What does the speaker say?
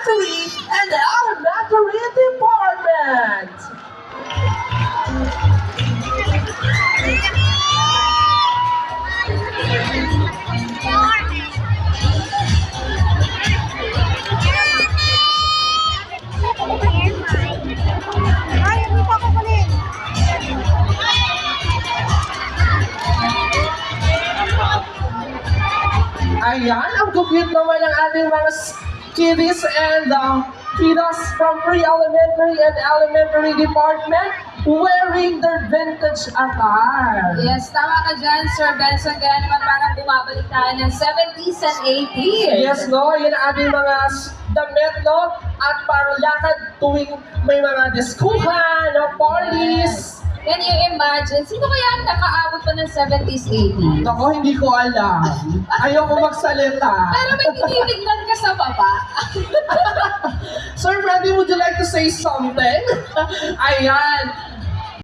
Elementary and Elementary Department. Ay, hindi pa ako kulit. Ayan, ang cute naman ng ating mga kiddies and kiddos from pre-elementary and elementary department wearing their vintage attire. Yes, tama ka dyan, Sir Benson. Kaya naman parang bumabalik tayo ng 70s and 80s. Yes, no? Yun ang ating mga damit, no? At parang lakad tuwing may mga diskuhan, no? Parties. Can you imagine? Sino kaya ang nakaabot pa ng 70s, 80s? Ako, hindi ko alam. Ayoko magsalita. Pero may tinitignan ka sa baba. Sir Randy, would you like to say something? Ayan.